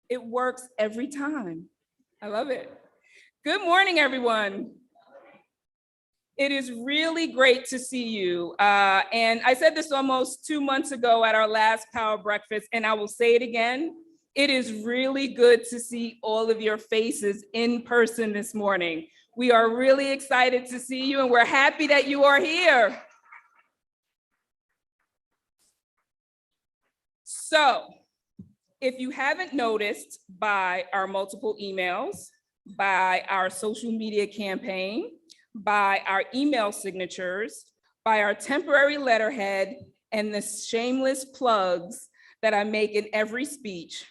It works every time. I love it. Good morning, everyone. It is really great to see you. And I said this almost 2 months ago at our last Power Breakfast, and I will say it again. It is really good to see all of your faces in person this morning. We are really excited to see you, and we're happy that you are here. So, if you haven't noticed by our multiple emails, by our social media campaign, by our email signatures, by our temporary letterhead, and the shameless plugs that I make in every speech,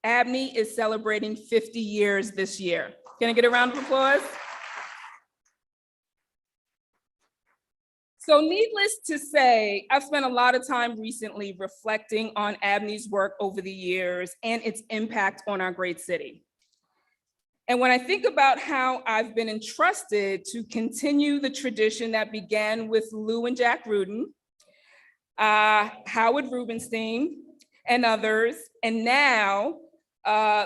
Abny is celebrating 50 years this year. Can I get a round of applause? So needless to say, I've spent a lot of time recently reflecting on Abny's work over the years and its impact on our great city. And when I think about how I've been entrusted to continue the tradition that began with Lou and Jack Rudin, Howard Rubenstein, and others, and now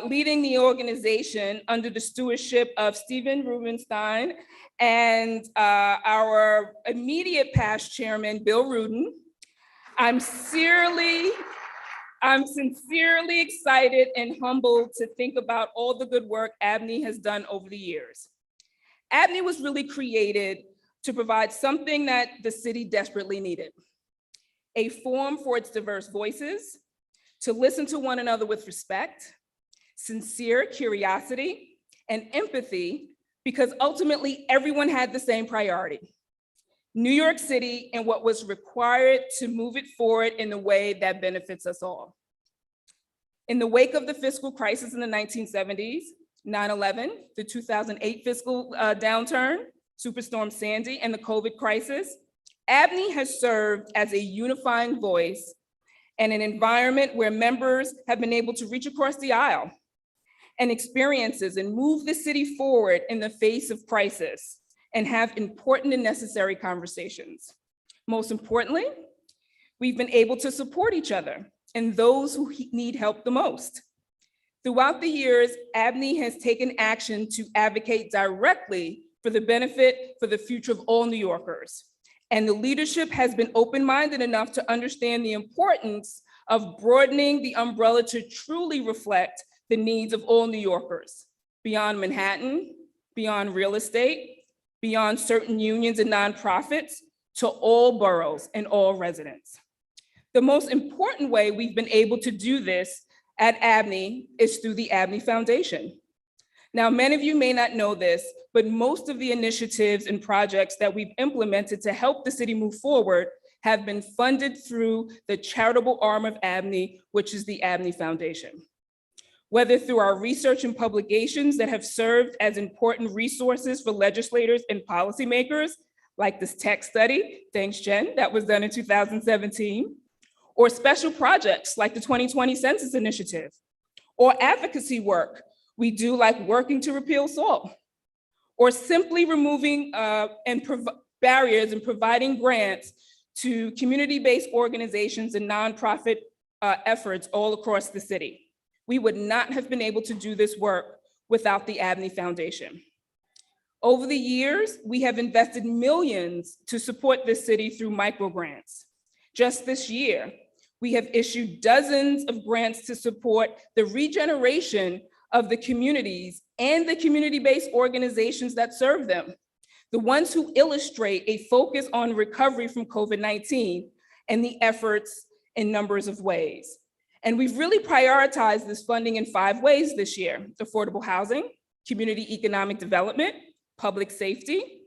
leading the organization under the stewardship of Stephen Rubenstein and our immediate past chairman, Bill Rudin, I'm sincerely excited and humbled to think about all the good work Abny has done over the years. Abny was really created to provide something that the city desperately needed: a forum for its diverse voices, to listen to one another with respect, sincere curiosity, and empathy, because ultimately everyone had the same priority: New York City and what was required to move it forward in a way that benefits us all. In the wake of the fiscal crisis in the 1970s, 9/11, the 2008 fiscal downturn, Superstorm Sandy, and the COVID crisis, Abny has served as a unifying voice and an environment where members have been able to reach across the aisle and experiences and move the city forward in the face of crisis and have important and necessary conversations. Most importantly, we've been able to support each other and those who need help the most. Throughout the years, Abny has taken action to advocate directly for the benefit for the future of all New Yorkers. And the leadership has been open-minded enough to understand the importance of broadening the umbrella to truly reflect the needs of all New Yorkers, beyond Manhattan, beyond real estate, beyond certain unions and nonprofits, to all boroughs and all residents. The most important way we've been able to do this at Abny is through the Abny Foundation. Now, many of you may not know this, but most of the initiatives and projects that we've implemented to help the city move forward have been funded through the charitable arm of Abny, which is the Abny Foundation. Whether through our research and publications that have served as important resources for legislators and policymakers, like this tech study, thanks Jen, that was done in 2017, or special projects like the 2020 Census Initiative, or advocacy work we do like working to repeal SALT, or simply removing barriers and providing grants to community-based organizations and nonprofit efforts all across the city. We would not have been able to do this work without the Abny Foundation. Over the years, we have invested millions to support this city through microgrants. Just this year, we have issued dozens of grants to support the regeneration of the communities and the community-based organizations that serve them, the ones who illustrate a focus on recovery from COVID-19 and the efforts in numbers of ways. And we've really prioritized this funding in 5 ways this year: affordable housing, community economic development, public safety,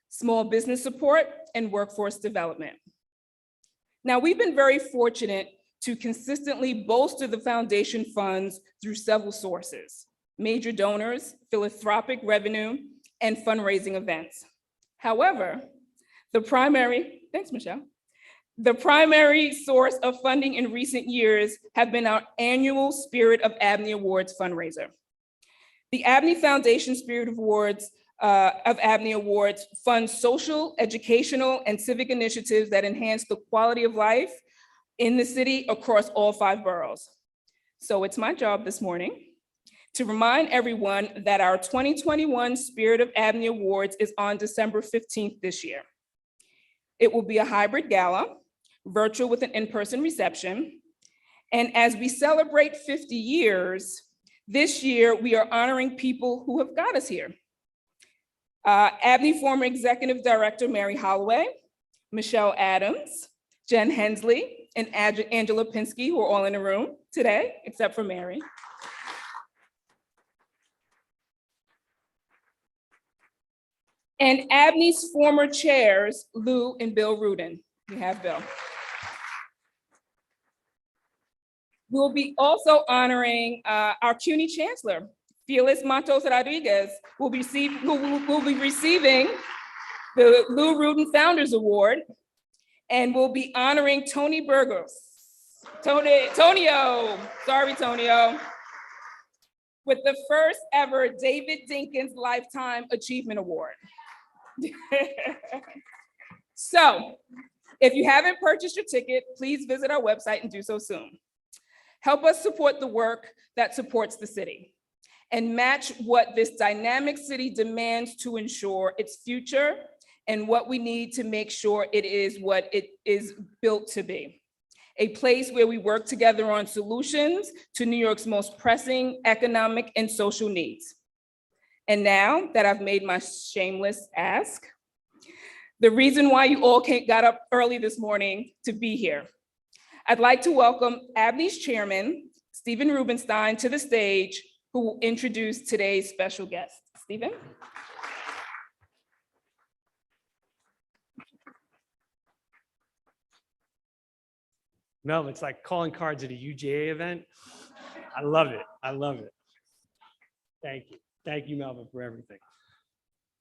small business support, and workforce development. Now, we've been very fortunate to consistently bolster the foundation funds through several sources: major donors, philanthropic revenue, and fundraising events. However, thanks, Michelle. The primary source of funding in recent years have been our annual Spirit of Abny Awards fundraiser. The Abny Foundation Spirit Awards of Abny Awards fund social, educational, and civic initiatives that enhance the quality of life in the city across all 5 boroughs. So it's my job this morning to remind everyone that our 2021 Spirit of Abny Awards is on December 15th this year. It will be a hybrid gala, virtual with an in-person reception. And as we celebrate 50 years, this year we are honoring people who have got us here. Abny former Executive Director Mary Holloway, Michelle Adams, Jen Hensley, and Angela Pinsky, who are all in the room today, except for Mary. And Abny's former chairs, Lou and Bill Rudin. We have Bill. We'll be also honoring our CUNY Chancellor, Felix Matos Rodriguez, who will be receiving the Lou Rudin Founders Award, and we'll be honoring Tony Burgos, Tonio, with the first ever David Dinkins Lifetime Achievement Award. So, if you haven't purchased your ticket, please visit our website and do so soon. Help us support the work that supports the city and match what this dynamic city demands to ensure its future and what we need to make sure it is what it is built to be. A place where we work together on solutions to New York's most pressing economic and social needs. And now that I've made my shameless ask, the reason why you all got up early this morning to be here, I'd like to welcome Abny's chairman, Stephen Rubenstein, to the stage, who will introduce today's special guest. Stephen? Mel, it's like calling cards at a UJA event. I love it. I love it. Thank you. Thank you, Melvin, for everything.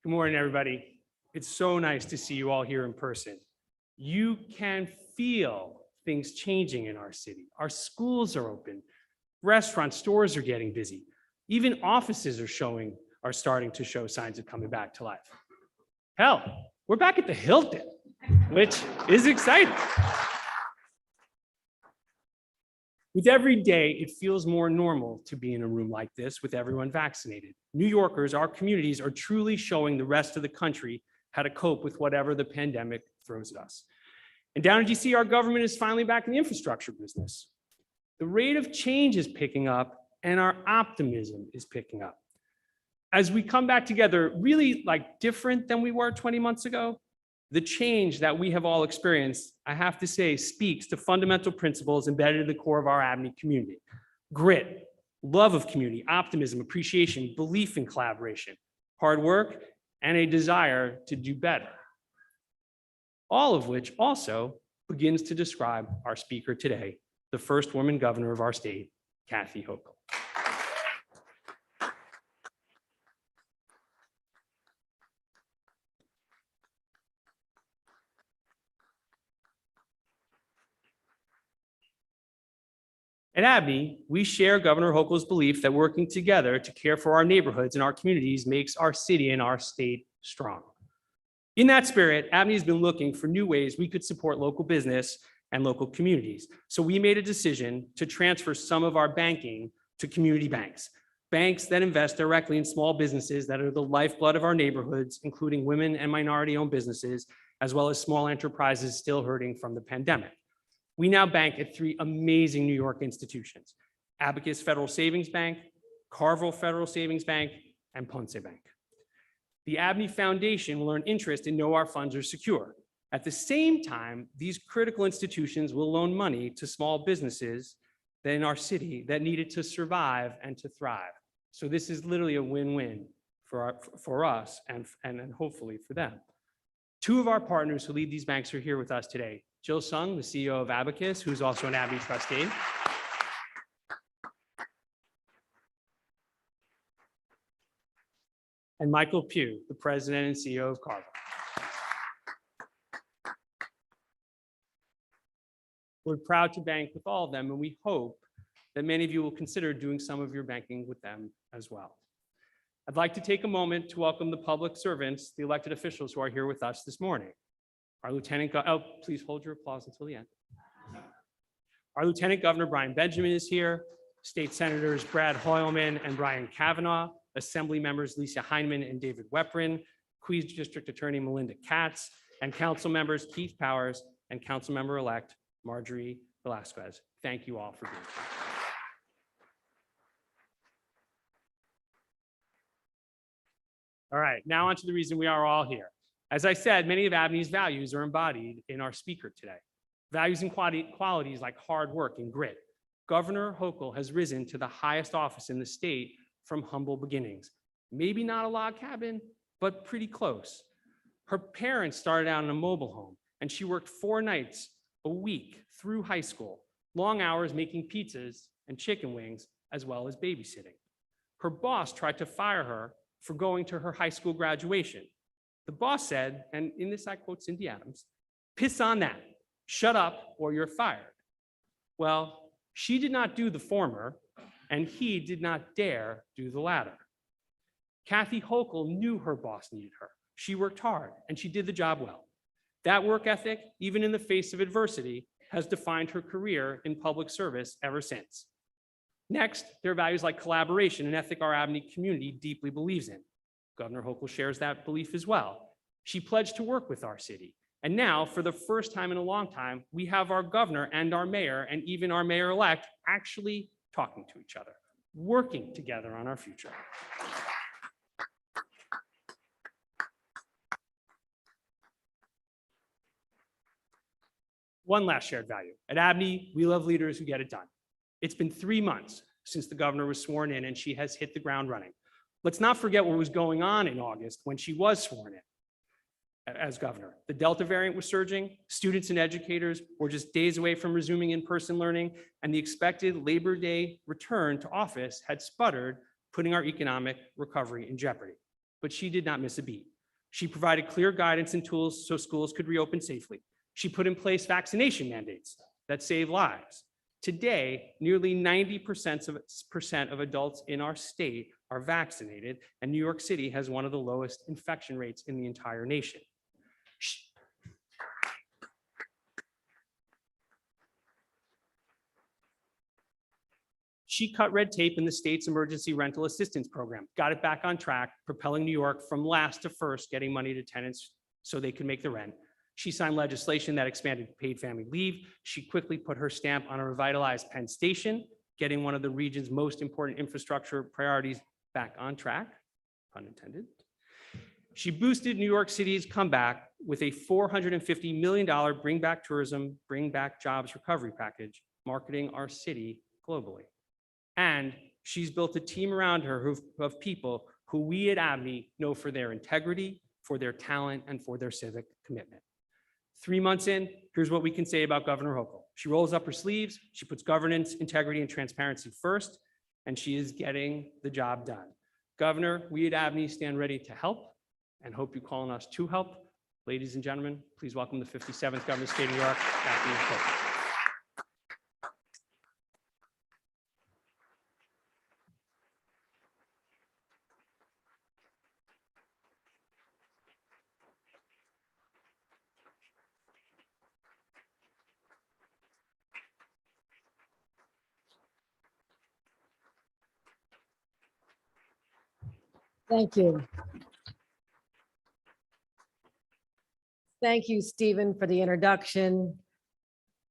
Good morning, everybody. It's so nice to see you all here in person. You can feel things changing in our city. Our schools are open. Restaurants, stores are getting busy. Even offices are starting to show signs of coming back to life. Hell, we're back at the Hilton, which is exciting. With every day, it feels more normal to be in a room like this with everyone vaccinated. New Yorkers, our communities are truly showing the rest of the country how to cope with whatever the pandemic throws at us. And down in DC, our government is finally back in the infrastructure business. The rate of change is picking up and our optimism is picking up. As we come back together, really like different than we were 20 months ago, the change that we have all experienced, I have to say, speaks to fundamental principles embedded in the core of our Abny community. Grit, love of community, optimism, appreciation, belief in collaboration, hard work, and a desire to do better. All of which also begins to describe our speaker today, the first woman governor of our state, Kathy Hochul. At Abny, we share Governor Hochul's belief that working together to care for our neighborhoods and our communities makes our city and our state strong. In that spirit, Abny has been looking for new ways we could support local business and local communities. So we made a decision to transfer some of our banking to community banks, banks that invest directly in small businesses that are the lifeblood of our neighborhoods, including women and minority-owned businesses, as well as small enterprises still hurting from the pandemic. We now bank at three amazing New York institutions: Abacus Federal Savings Bank, Carville Federal Savings Bank, and Ponce Bank. The Abny Foundation will earn interest and know our funds are secure. At the same time, these critical institutions will loan money to small businesses in our city that need it to survive and to thrive. So this is literally a win-win for us and hopefully for them. Two of our partners who lead these banks are here with us today. Jill Sung, the CEO of Abacus, who's also an Abny trustee. And Michael Pugh, the president and CEO of Carville. We're proud to bank with all of them, and we hope that many of you will consider doing some of your banking with them as well. I'd like to take a moment to welcome the public servants, the elected officials who are here with us this morning. Our please hold your applause until the end. Our Lieutenant Governor Brian Benjamin is here. State Senators Brad Hoylman and Brian Kavanaugh, Assembly Members Lisa Heineman and David Weprin, Queens District Attorney Melinda Katz, and Council Members Keith Powers and Council Member-elect Marjorie Velasquez. Thank you all for being here. All right, now on to the reason we are all here. As I said, many of Abny's values are embodied in our speaker today. Values and qualities like hard work and grit. Governor Hochul has risen to the highest office in the state from humble beginnings. Maybe not a log cabin, but pretty close. Her parents started out in a mobile home, and she worked 4 nights a week through high school, long hours making pizzas and chicken wings, as well as babysitting. Her boss tried to fire her for going to her high school graduation. The boss said, and in this I quote Cindy Adams, "Piss on that, shut up or you're fired." Well, she did not do the former, and he did not dare do the latter. Kathy Hochul knew her boss needed her. She worked hard and she did the job well. That work ethic, even in the face of adversity, has defined her career in public service ever since. Next, there are values like collaboration, an ethic our Abny community deeply believes in. Governor Hochul shares that belief as well. She pledged to work with our city. And now, for the first time in a long time, we have our governor and our mayor, and even our mayor-elect, actually talking to each other, working together on our future. One last shared value. At Abny, we love leaders who get it done. It's been 3 months since the governor was sworn in, and she has hit the ground running. Let's not forget what was going on in August when she was sworn in as governor. The Delta variant was surging, students and educators were just days away from resuming in-person learning, and the expected Labor Day return to office had sputtered, putting our economic recovery in jeopardy. But she did not miss a beat. She provided clear guidance and tools so schools could reopen safely. She put in place vaccination mandates that save lives. Today, nearly 90% of adults in our state are vaccinated, and New York City has one of the lowest infection rates in the entire nation. She cut red tape in the state's emergency rental assistance program, got it back on track, propelling New York from last to first, getting money to tenants so they could make the rent. She signed legislation that expanded paid family leave. She quickly put her stamp on a revitalized Penn Station, getting one of the region's most important infrastructure priorities back on track, pun intended. She boosted New York City's comeback with a $450 million Bring Back Tourism, Bring Back Jobs recovery package, marketing our city globally. And she's built a team around her of people who we at Abny know for their integrity, for their talent, and for their civic commitment. 3 months in, here's what we can say about Governor Hochul. She rolls up her sleeves, she puts governance, integrity, and transparency first, and she is getting the job done. Governor, we at Abny stand ready to help and hope you call on us to help. Ladies and gentlemen, please welcome the 57th Governor of the State of New York, Abny Foundation. Thank you. Thank you, Stephen, for the introduction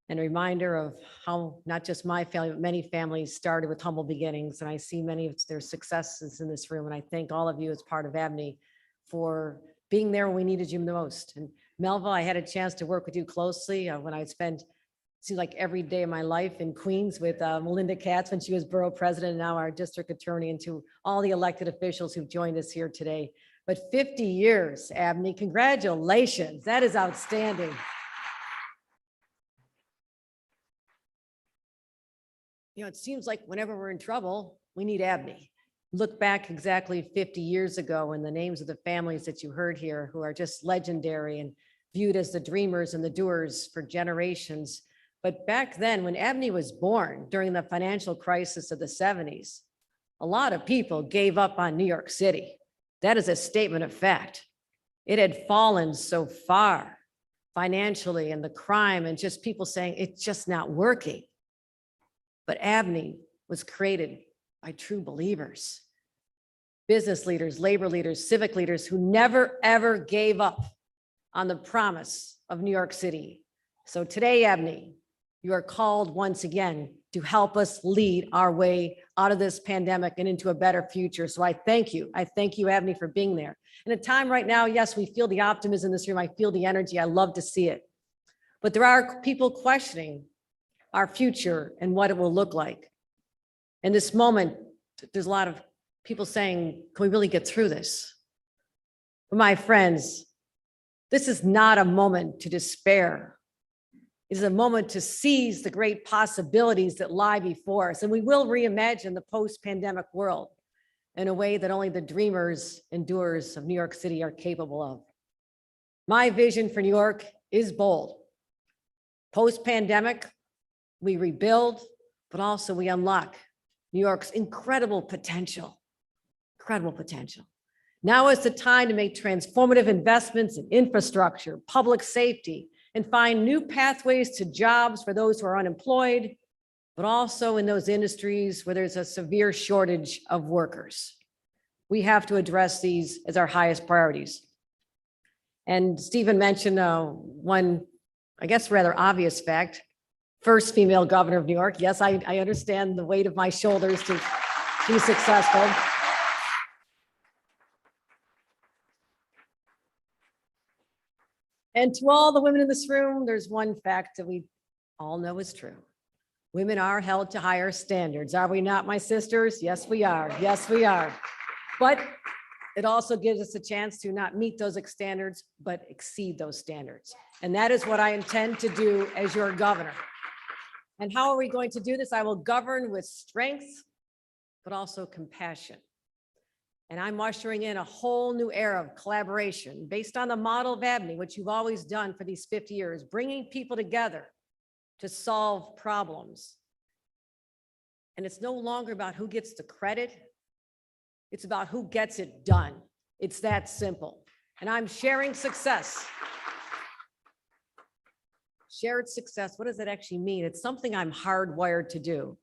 and a reminder of how not just my family, but many families started with humble beginnings. And I see many of their successes in this room. And I thank all of you as part of Abny for being there when we needed you the most. And Melva, I had a chance to work with you closely when I spent, seems like every day of my life in Queens with Melinda Katz when she was borough president, and now our district attorney, and to all the elected officials who've joined us here today. But 50 years, Abny, congratulations. That is outstanding. You know, it seems like whenever we're in trouble, we need Abny. Look back exactly 50 years ago and the names of the families that you heard here who are just legendary and viewed as the dreamers and the doers for generations. But back then, when Abny was born during the financial crisis of the 70s, a lot of people gave up on New York City. That is a statement of fact. It had fallen so far financially, and the crime, and just people saying it's just not working. But Abny was created by true believers, business leaders, labor leaders, civic leaders who never, ever gave up on the promise of New York City. So today, Abny, you are called once again to help us lead our way out of this pandemic and into a better future. So I thank you. I thank you, Abny, for being there. In a time right now, yes, we feel the optimism in this room. I feel the energy. I love to see it. But there are people questioning our future and what it will look like. In this moment, there's a lot of people saying, can we really get through this? But my friends, this is not a moment to despair. It is a moment to seize the great possibilities that lie before us. And we will reimagine the post-pandemic world in a way that only the dreamers and doers of New York City are capable of. My vision for New York is bold. Post-pandemic, we rebuild, but also we unlock New York's incredible potential. Incredible potential. Now is the time to make transformative investments in infrastructure, public safety, and find new pathways to jobs for those who are unemployed, but also in those industries where there's a severe shortage of workers. We have to address these as our highest priorities. And Stephen mentioned one, I guess, rather obvious fact, first female governor of New York. Yes, I understand the weight of my shoulders to be successful. And to all the women in this room, there's one fact that we all know is true. Women are held to higher standards. Are we not, my sisters? Yes, we are. Yes, we are. But it also gives us a chance to not meet those standards, but exceed those standards. And that is what I intend to do as your governor. And how are we going to do this? I will govern with strength, but also compassion. And I'm ushering in a whole new era of collaboration based on the model of Abny, which you've always done for these 50 years, bringing people together to solve problems. And it's no longer about who gets the credit. It's about who gets it done. It's that simple. And I'm sharing success. Shared success, what does that actually mean? It's something I'm hardwired to do.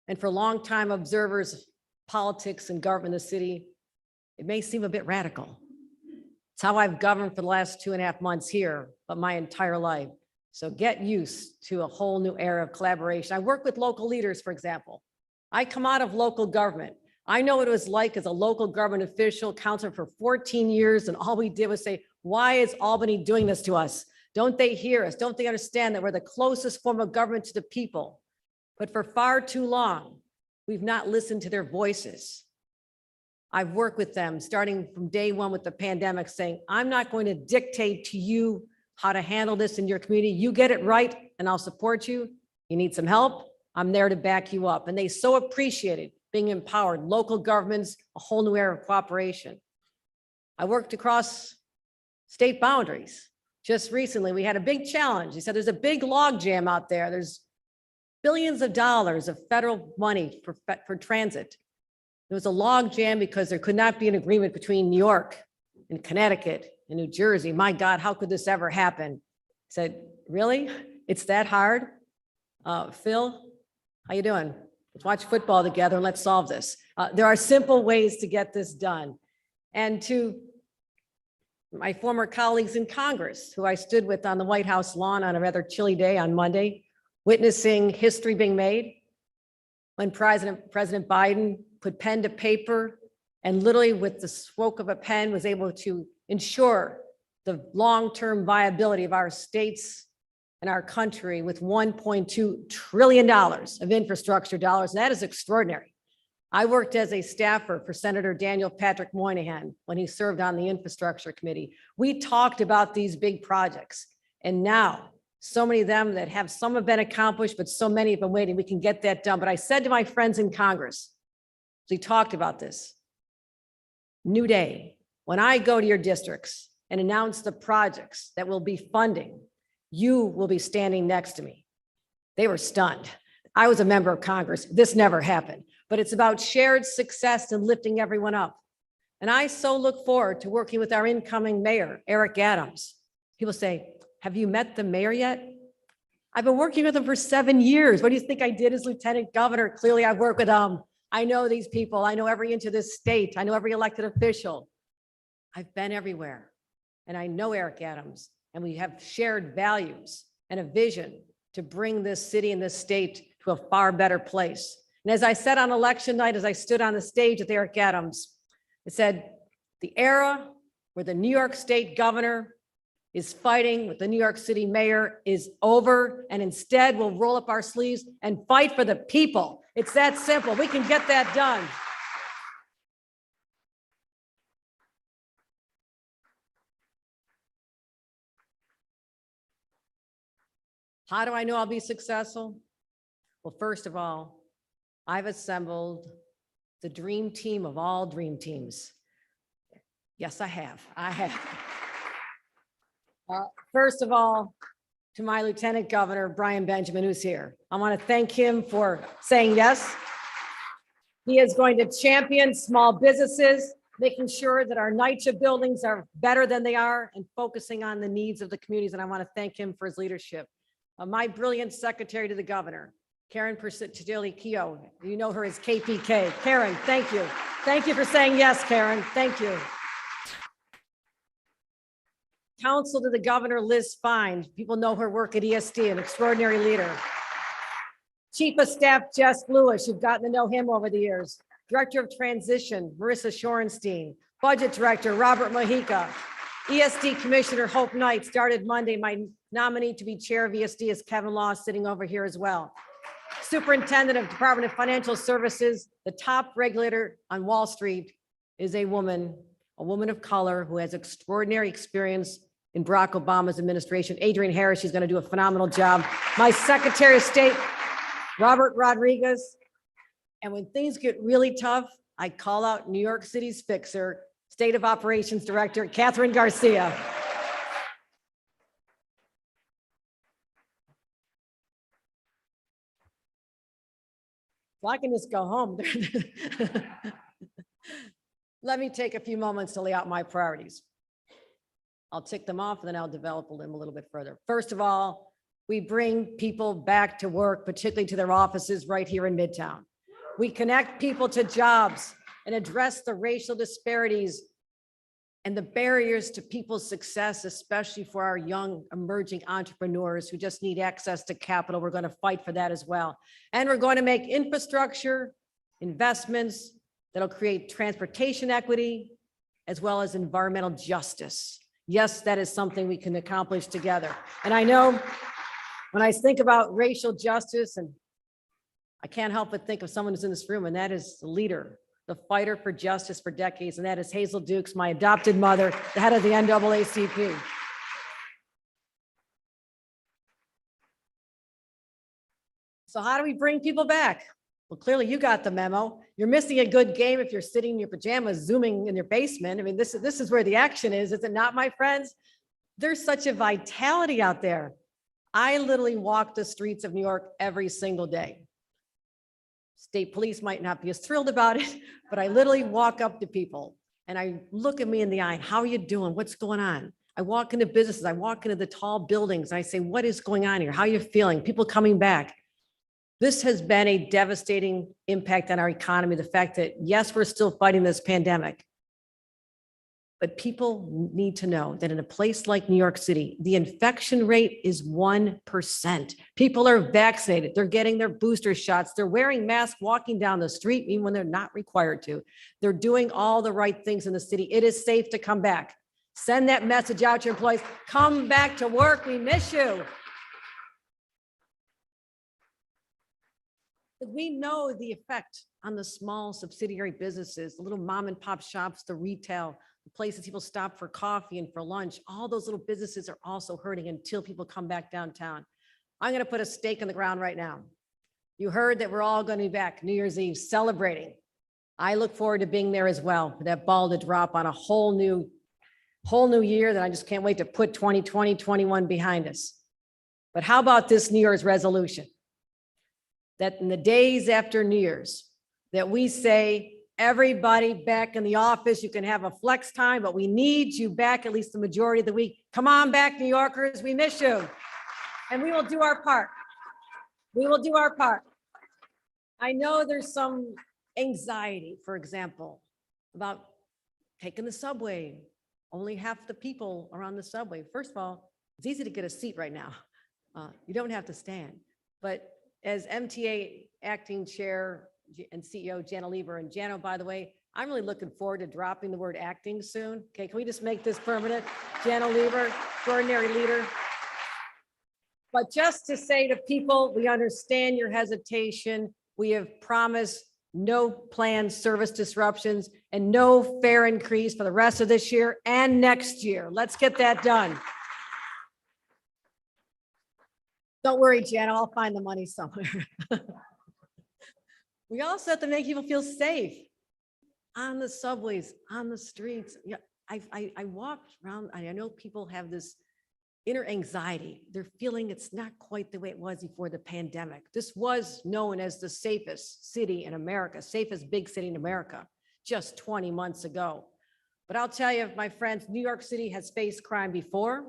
And for longtime observers, politics and government in the city, it may seem a bit radical. It's how I've governed for the last 2.5 months here, but my entire life. So get used to a whole new era of collaboration. I work with local leaders, for example. I come out of local government. I know what it was like as a local government official, counselor for 14 years, and all we did was say, why is Albany doing this to us? Don't they hear us? Don't they understand that we're the closest form of government to the people? But for far too long, we've not listened to their voices. I've worked with them starting from day one with the pandemic, saying, I'm not going to dictate to you how to handle this in your community. You get it right and I'll support you. You need some help, I'm there to back you up. And they so appreciated being empowered. Local governments, a whole new era of cooperation. I worked across state boundaries. Just recently, we had a big challenge. He said, there's a big log jam out there. There's billions of dollars of federal money for transit. There was a log jam because there could not be an agreement between New York and Connecticut and New Jersey. My God, how could this ever happen? I said, really? It's that hard? Phil, how you doing? Let's watch football together and let's solve this. There are simple ways to get this done. And to my former colleagues in Congress, who I stood with on the White House lawn on a rather chilly day on Monday, witnessing history being made when President Biden put pen to paper and literally with the stroke of a pen was able to ensure the long-term viability of our states and our country with $1.2 trillion of infrastructure dollars. And that is extraordinary. I worked as a staffer for Senator Daniel Patrick Moynihan when he served on the Infrastructure Committee. We talked about these big projects, and now so many of them that have, some have been accomplished, but so many have been waiting. We can get that done. But I said to my friends in Congress, we talked about this, new day, when I go to your districts and announce the projects that will be funding, you will be standing next to me. They were stunned. I was a member of Congress. This never happened, but it's about shared success and lifting everyone up. And I so look forward to working with our incoming mayor, Eric Adams. People say, have you met the mayor yet? I've been working with him for 7 years. What do you think I did as lieutenant governor? Clearly, I've worked with him. I know these people. I know every inch of this state. I know every elected official. I've been everywhere. And I know Eric Adams. And we have shared values and a vision to bring this city and this state to a far better place. And as I said on election night, as I stood on the stage with Eric Adams, I said, the era where the New York State governor is fighting with the New York City mayor is over, and instead we'll roll up our sleeves and fight for the people. It's that simple. We can get that done. How do I know I'll be successful? Well, first of all, I've assembled the dream team of all dream teams. Yes, I have. First of all, to my Lieutenant Governor, Brian Benjamin, who's here. I want to thank him for saying yes. He is going to champion small businesses, making sure that our NYCHA buildings are better than they are and focusing on the needs of the communities. And I want to thank him for his leadership. My brilliant secretary to the governor, Karen Persitilli-Keough. You know her as KPK. Karen, thank you. Thank you for saying yes, Karen. Thank you. Counsel to the governor, Liz Fine. People know her work at ESD, an extraordinary leader. Chief of Staff, Jess Lewis. You've gotten to know him over the years. Director of Transition, Marissa Shorenstein. Budget Director, Robert Mojica. ESD Commissioner, Hope Knight, started Monday. My nominee to be chair of ESD is Kevin Law, sitting over here as well. Superintendent of Department of Financial Services, the top regulator on Wall Street, is a woman of color who has extraordinary experience in Barack Obama's administration. Adrienne Harris, she's going to do a phenomenal job. My Secretary of State, Robert Rodriguez. And when things get really tough, I call out New York City's fixer, State of Operations Director, Catherine Garcia. Well, I can just go home. Let me take a few moments to lay out my priorities. I'll tick them off and then I'll develop them a little bit further. First of all, we bring people back to work, particularly to their offices right here in Midtown. We connect people to jobs and address the racial disparities and the barriers to people's success, especially for our young emerging entrepreneurs who just need access to capital. We're going to fight for that as well. And we're going to make infrastructure investments that'll create transportation equity as well as environmental justice. Yes, that is something we can accomplish together. And I know when I think about racial justice, and I can't help but think of someone who's in this room, and that is the leader, the fighter for justice for decades, and that is Hazel Dukes, my adopted mother, the head of the NAACP. So how do we bring people back? Well, clearly you got the memo. You're missing a good game if you're sitting in your pajamas, zooming in your basement. I mean, this is where the action is it not, my friends? There's such a vitality out there. I literally walk the streets of New York every single day. State police might not be as thrilled about it, but I literally walk up to people and I look at me in the eye. How are you doing? What's going on? I walk into businesses. I walk into the tall buildings. I say, what is going on here? How are you feeling? People coming back. This has been a devastating impact on our economy. The fact that, yes, we're still fighting this pandemic, but people need to know that in a place like New York City, the infection rate is 1%. People are vaccinated. They're getting their booster shots. They're wearing masks, walking down the street, even when they're not required to. They're doing all the right things in the city. It is safe to come back. Send that message out to your employees. Come back to work. We miss you. We know the effect on the small subsidiary businesses, the little mom and pop shops, the retail, the places people stop for coffee and for lunch. All those little businesses are also hurting until people come back downtown. I'm going to put a stake in the ground right now. You heard that we're all going to be back New Year's Eve celebrating. I look forward to being there as well, for that ball to drop on a whole new year that I just can't wait to put 2020, 21 behind us. But how about this New Year's resolution? That in the days after New Year's, that we say, everybody back in the office, you can have a flex time, but we need you back at least the majority of the week. Come on back, New Yorkers, we miss you. And we will do our part. We will do our part. I know there's some anxiety, for example, about taking the subway. Only half the people are on the subway. First of all, it's easy to get a seat right now. You don't have to stand. But as MTA acting chair and CEO Jana Lieber, and Jana, by the way, I'm really looking forward to dropping the word acting soon. Okay, can we just make this permanent? Jana Lieber, extraordinary leader. But just to say to people, we understand your hesitation. We have promised no planned service disruptions and no fare increase for the rest of this year and next year. Let's get that done. Don't worry, Jen, I'll find the money somewhere. We also have to make people feel safe on the subways, on the streets. Yeah, I walked around, I know people have this inner anxiety. They're feeling it's not quite the way it was before the pandemic. This was known as the safest city in America, safest big city in America, just 20 months ago. But I'll tell you, my friends, New York City has faced crime before.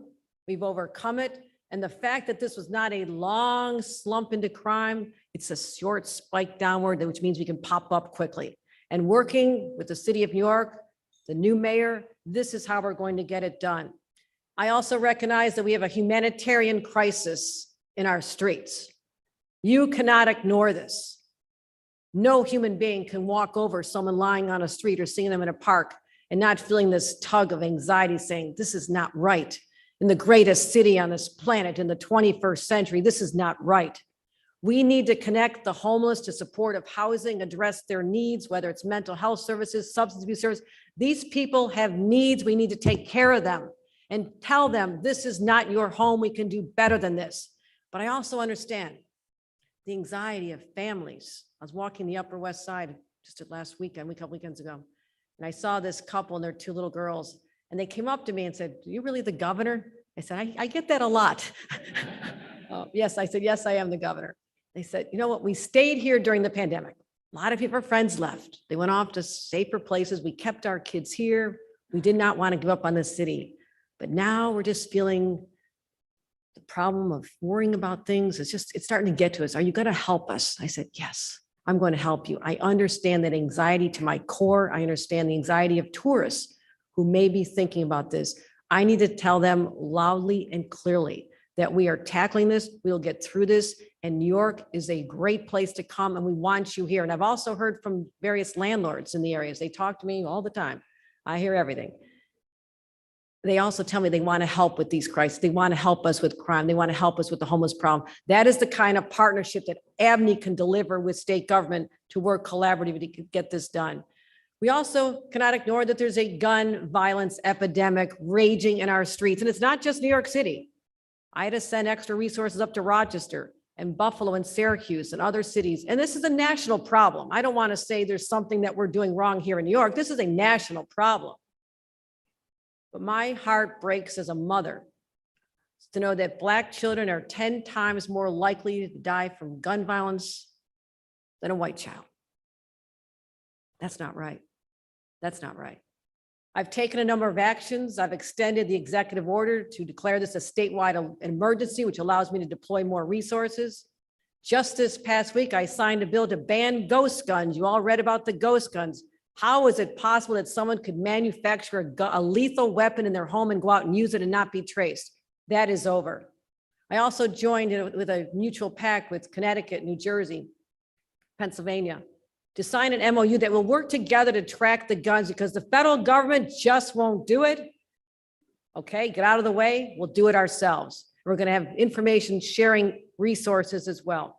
We've overcome it. And the fact that this was not a long slump into crime, it's a short spike downward, which means we can pop up quickly. And working with the city of New York, the new mayor, this is how we're going to get it done. I also recognize that we have a humanitarian crisis in our streets. You cannot ignore this. No human being can walk over someone lying on a street or seeing them in a park and not feeling this tug of anxiety saying, this is not right. In the greatest city on this planet in the 21st century, this is not right. We need to connect the homeless to supportive housing, address their needs, whether it's mental health services, substance abuse services. These people have needs. We need to take care of them and tell them this is not your home. We can do better than this. But I also understand the anxiety of families. I was walking the Upper West Side just last weekend, a couple weekends ago, and I saw this couple and their two little girls. And they came up to me and said, are you really the governor? I said, I get that a lot. Yes, I said, yes, I am the governor. They said, you know what? We stayed here during the pandemic. A lot of people, our friends left. They went off to safer places. We kept our kids here. We did not want to give up on the city. But now we're just feeling the problem of worrying about things. It's starting to get to us. Are you going to help us? I said, yes, I'm going to help you. I understand that anxiety to my core. I understand the anxiety of tourists who may be thinking about this. I need to tell them loudly and clearly that we are tackling this. We'll get through this. And New York is a great place to come and we want you here. And I've also heard from various landlords in the areas. They talk to me all the time. I hear everything. They also tell me they want to help with these crises. They want to help us with crime. They want to help us with the homeless problem. That is the kind of partnership that Abny can deliver with state government to work collaboratively to get this done. We also cannot ignore that there's a gun violence epidemic raging in our streets. And it's not just New York City. I had to send extra resources up to Rochester and Buffalo and Syracuse and other cities. And this is a national problem. I don't want to say there's something that we're doing wrong here in New York. This is a national problem. But my heart breaks as a mother to know that Black children are 10 times more likely to die from gun violence than a white child. That's not right. That's not right. I've taken a number of actions. I've extended the executive order to declare this a statewide emergency, which allows me to deploy more resources. Just this past week, I signed a bill to ban ghost guns. You all read about the ghost guns. How is it possible that someone could manufacture a lethal weapon in their home and go out and use it and not be traced? That is over. I also joined with a mutual pact with Connecticut, New Jersey, Pennsylvania, to sign an MOU that will work together to track the guns because the federal government just won't do it. Okay, get out of the way. We'll do it ourselves. We're going to have information sharing resources as well.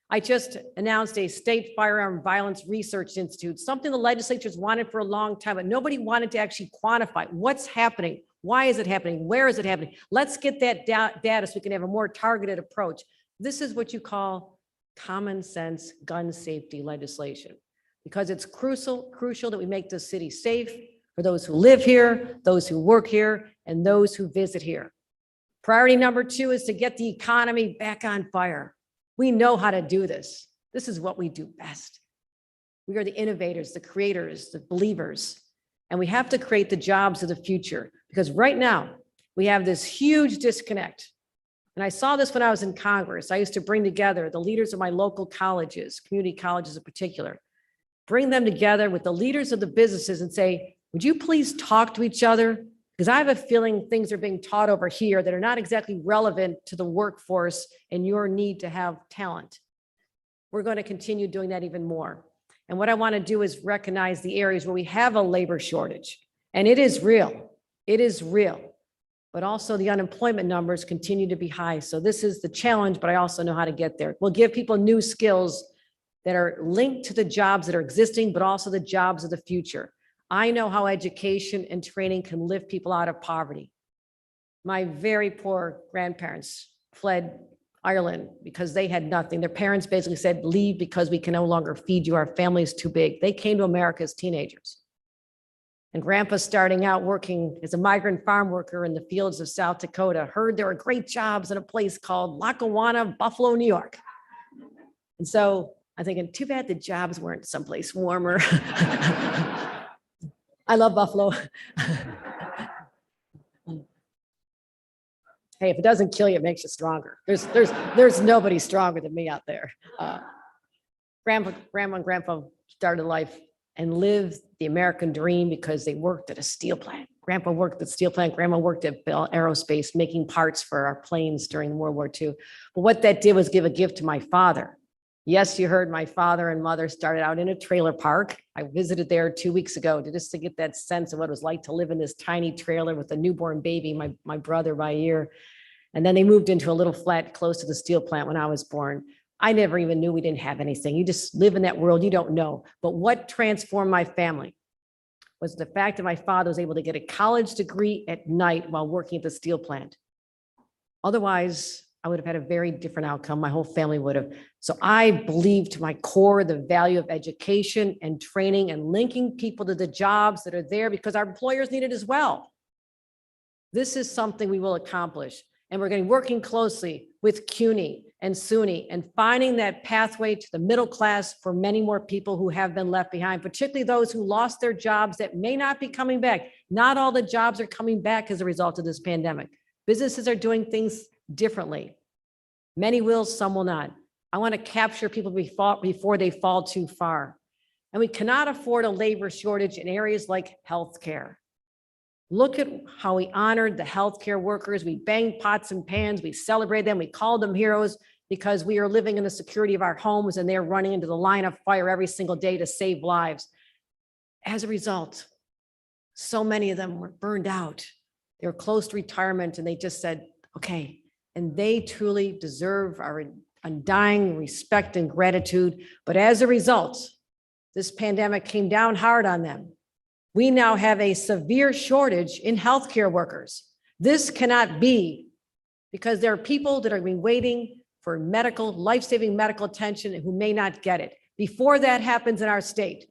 I just announced a state firearm violence research institute, something the legislature's wanted for a long time, but nobody wanted to actually quantify what's happening. Why is it happening? Where is it happening? Let's get that data so we can have a more targeted approach. This is what you call common sense gun safety legislation, because it's crucial that we make this city safe for those who live here, those who work here, and those who visit here. Priority number 2 is to get the economy back on fire. We know how to do this. This is what we do best. We are the innovators, the creators, the believers, and we have to create the jobs of the future, because right now we have this huge disconnect And I saw this when I was in Congress. I used to bring together the leaders of my local colleges, community colleges in particular, bring them together with the leaders of the businesses and say, would you please talk to each other? Because I have a feeling things are being taught over here that are not exactly relevant to the workforce and your need to have talent. We're going to continue doing that even more. And what I want to do is recognize the areas where we have a labor shortage. And it is real. It is real. But also the unemployment numbers continue to be high. So this is the challenge, but I also know how to get there. We'll give people new skills that are linked to the jobs that are existing, but also the jobs of the future. I know how education and training can lift people out of poverty. My very poor grandparents fled Ireland because they had nothing. Their parents basically said, leave because we can no longer feed you. Our family is too big. They came to America as teenagers. And grandpa, starting out working as a migrant farm worker in the fields of South Dakota, heard there were great jobs in a place called Lackawanna, Buffalo, New York. And so I'm thinking, too bad the jobs weren't someplace warmer. I love Buffalo. Hey, if it doesn't kill you, it makes you stronger. There's nobody stronger than me out there. Grandma and grandpa started life and lived the American dream because they worked at a steel plant. Grandpa worked at the steel plant. Grandma worked at Bell Aerospace, making parts for our planes during World War II. But what that did was give a gift to my father. Yes, you heard my father and mother started out in a trailer park. I visited there 2 weeks ago just to get that sense of what it was like to live in this tiny trailer with a newborn baby, my brother by a year. And then they moved into a little flat close to the steel plant when I was born. I never even knew we didn't have anything. You just live in that world, you don't know. But what transformed my family was the fact that my father was able to get a college degree at night while working at the steel plant. Otherwise, I would have had a very different outcome. My whole family would have. So I believe to my core the value of education and training and linking people to the jobs that are there because our employers need it as well. This is something we will accomplish. And we're going to be working closely with CUNY and SUNY and finding that pathway to the middle class for many more people who have been left behind, particularly those who lost their jobs that may not be coming back. Not all the jobs are coming back as a result of this pandemic. Businesses are doing things differently. Many will, some will not. I want to capture people before they fall too far. And we cannot afford a labor shortage in areas like healthcare. Look at how we honored the healthcare workers. We banged pots and pans. We celebrated them. We called them heroes because we are living in the security of our homes and they're running into the line of fire every single day to save lives. As a result, so many of them were burned out. They were close to retirement and they just said, okay, and they truly deserve our undying respect and gratitude. But as a result, this pandemic came down hard on them. We now have a severe shortage in healthcare workers. This cannot be because there are people that are waiting for life-saving medical attention who may not get it. Before that happens in our state,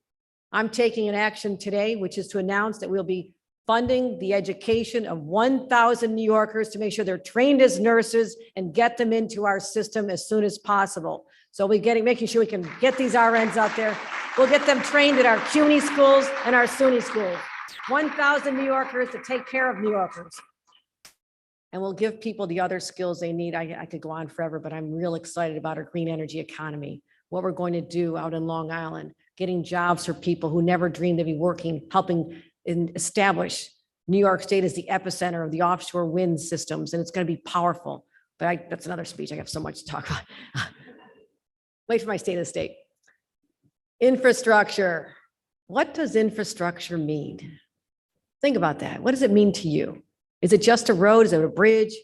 I'm taking an action today, which is to announce that we'll be funding the education of 1,000 New Yorkers to make sure they're trained as nurses and get them into our system as soon as possible. So making sure we can get these RNs out there. We'll get them trained at our CUNY schools and our SUNY schools. 1,000 New Yorkers to take care of New Yorkers. And we'll give people the other skills they need. I could go on forever, but I'm real excited about our green energy economy, what we're going to do out in Long Island, getting jobs for people who never dreamed of working, helping establish New York State as the epicenter of the offshore wind systems, and it's going to be powerful. But that's another speech. I have so much to talk about. Wait for my state of the state. Infrastructure. What does infrastructure mean? Think about that. What does it mean to you? Is it just a road? Is it a bridge?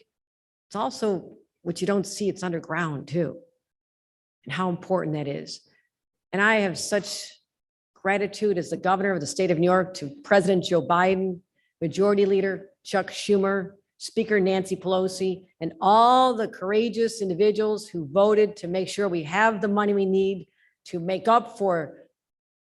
It's also what you don't see, it's underground too, and how important that is. And I have such gratitude as the governor of the state of New York to President Joe Biden, Majority Leader Chuck Schumer, Speaker Nancy Pelosi, and all the courageous individuals who voted to make sure we have the money we need to make up for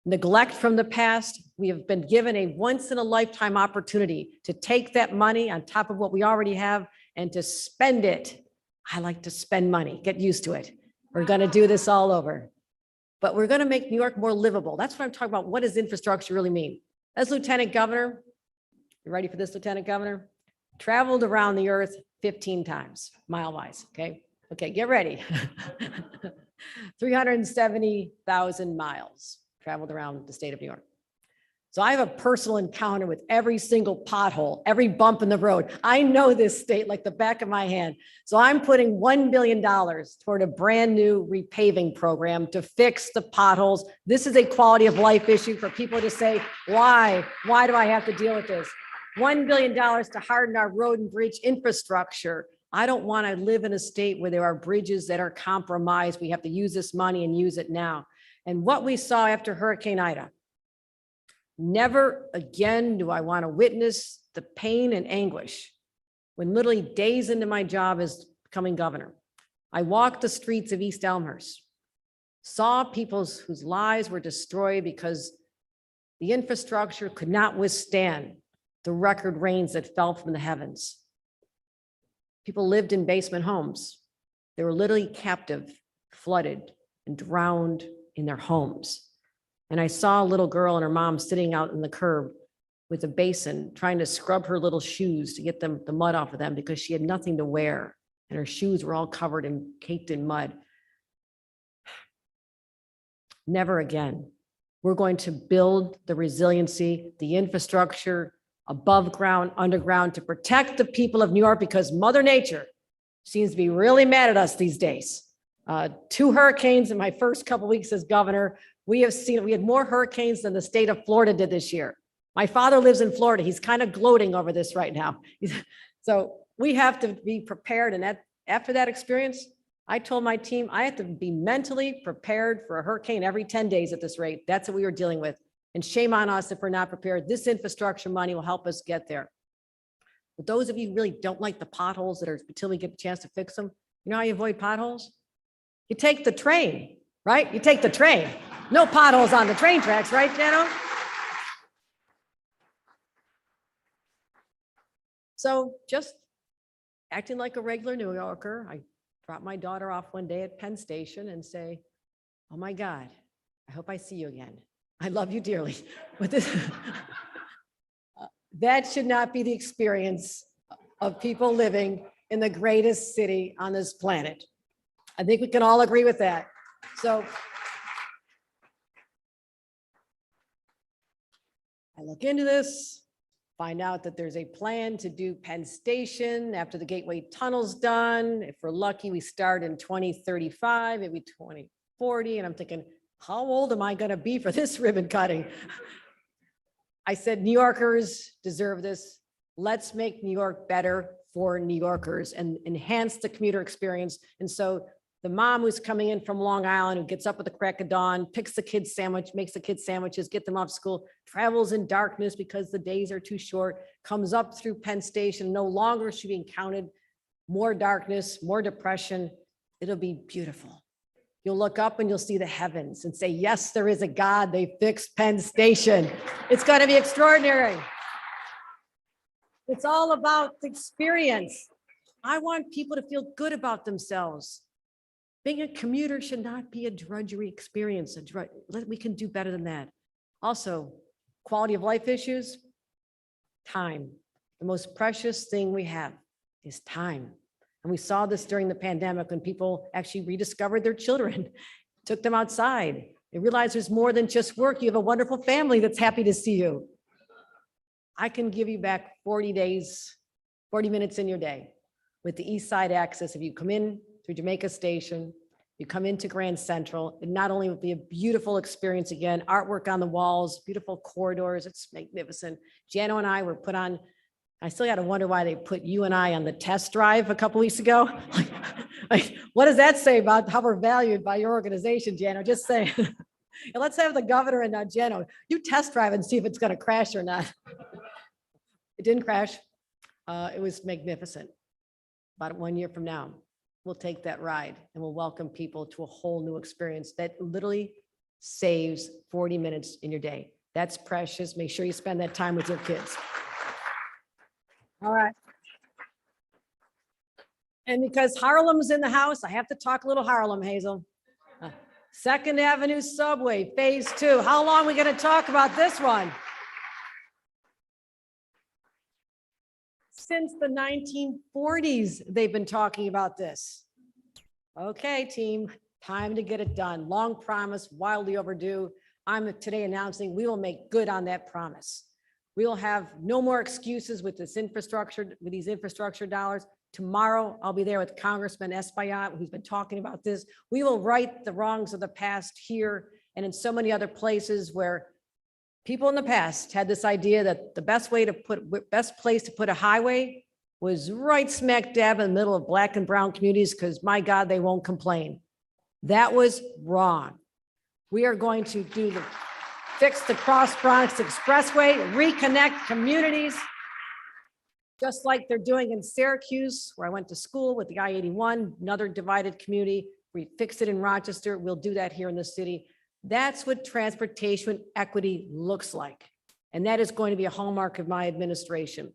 neglect from the past. We have been given a once-in-a-lifetime opportunity to take that money on top of what we already have and to spend it. I like to spend money. Get used to it. We're going to do this all over. But we're going to make New York more livable. That's what I'm talking about. What does infrastructure really mean? As Lieutenant Governor, you ready for this, Lieutenant Governor? traveled around the earth 15 times, mile-wise, okay? Okay, get ready. 370,000 miles traveled around the state of New York. So I have a personal encounter with every single pothole, every bump in the road. I know this state like the back of my hand. So I'm putting $1 billion toward a brand new repaving program to fix the potholes. This is a quality of life issue for people to say, why? Why do I have to deal with this? $1 billion to harden our road and bridge infrastructure. I don't want to live in a state where there are bridges that are compromised. We have to use this money and use it now. And what we saw after Hurricane Ida, never again do I want to witness the pain and anguish when literally days into my job as becoming governor, I walked the streets of East Elmhurst, saw people whose lives were destroyed because the infrastructure could not withstand the record rains that fell from the heavens. People lived in basement homes. They were literally captive, flooded, and drowned in their homes. And I saw a little girl and her mom sitting out in the curb with a basin, trying to scrub her little shoes to get the mud off of them because she had nothing to wear. And her shoes were all covered and caked in mud. Never again. We're going to build the resiliency, the infrastructure, above ground, underground, to protect the people of New York, because Mother Nature seems to be really mad at us these days. 2 hurricanes in my first couple weeks as governor. We had more hurricanes than the state of Florida did this year. My father lives in Florida. He's kind of gloating over this right now. So we have to be prepared. And after that experience, I told my team, I have to be mentally prepared for a hurricane every 10 days at this rate. That's what we were dealing with. And shame on us if we're not prepared. This infrastructure money will help us get there. But those of you who really don't like the potholes that are until we get a chance to fix them, you know how you avoid potholes? You take the train, right? You take the train. No potholes on the train tracks, right, Jano? So just acting like a regular New Yorker, I dropped my daughter off one day at Penn Station and say, oh my God, I hope I see you again. I love you dearly. But this, that should not be the experience of people living in the greatest city on this planet. I think we can all agree with that. So I look into this, find out that there's a plan to do Penn Station after the Gateway Tunnel's done. If we're lucky, we start in 2035, maybe 2040. And I'm thinking, how old am I going to be for this ribbon cutting? I said, New Yorkers deserve this. Let's make New York better for New Yorkers and enhance the commuter experience. And so the mom who's coming in from Long Island, who gets up at the crack of dawn, picks the kids' sandwich, makes the kids sandwiches, get them off school, travels in darkness because the days are too short, comes up through Penn Station, no longer should be encountered, more darkness, more depression. It'll be beautiful. You'll look up and you'll see the heavens and say, yes, there is a God. They fixed Penn Station. It's going to be extraordinary. It's all about the experience. I want people to feel good about themselves. Being a commuter should not be a drudgery experience. We can do better than that. Also, quality of life issues, time. The most precious thing we have is time. And we saw this during the pandemic when people actually rediscovered their children, took them outside. They realized there's more than just work. You have a wonderful family that's happy to see you. I can give you back 40 days, 40 minutes in your day with the East Side access. If you come in through Jamaica Station, you come into Grand Central, it not only will be a beautiful experience again, artwork on the walls, beautiful corridors, it's magnificent. Jano and I were put on, I still got to wonder why they put you and I on the test drive a couple weeks ago. What does that say about how we're valued by your organization, Jano? Just say, let's have the governor and Jano, you test drive and see if it's going to crash or not. It didn't crash. It was magnificent. About 1 year from now, we'll take that ride and we'll welcome people to a whole new experience that literally saves 40 minutes in your day. That's precious. Make sure you spend that time with your kids. All right. And because Harlem's in the house, I have to talk a little Harlem, Hazel. 2nd Avenue subway, phase 2. How long are we going to talk about this one? Since the 1940s, they've been talking about this. Okay, team, time to get it done. Long promise, wildly overdue. I'm today announcing we will make good on that promise. We will have no more excuses with this infrastructure, with these infrastructure dollars. Tomorrow, I'll be there with Congressman Espaillat, who's been talking about this. We will right the wrongs of the past here and in so many other places where people in the past had this idea that the best place to put a highway was right smack dab in the middle of Black and brown communities, because my God, they won't complain. That was wrong. We are going to fix the Cross Bronx Expressway, reconnect communities, just like they're doing in Syracuse, where I went to school with the I-81, another divided community. We fixed it in Rochester. We'll do that here in the city. That's what transportation equity looks like. And that is going to be a hallmark of my administration.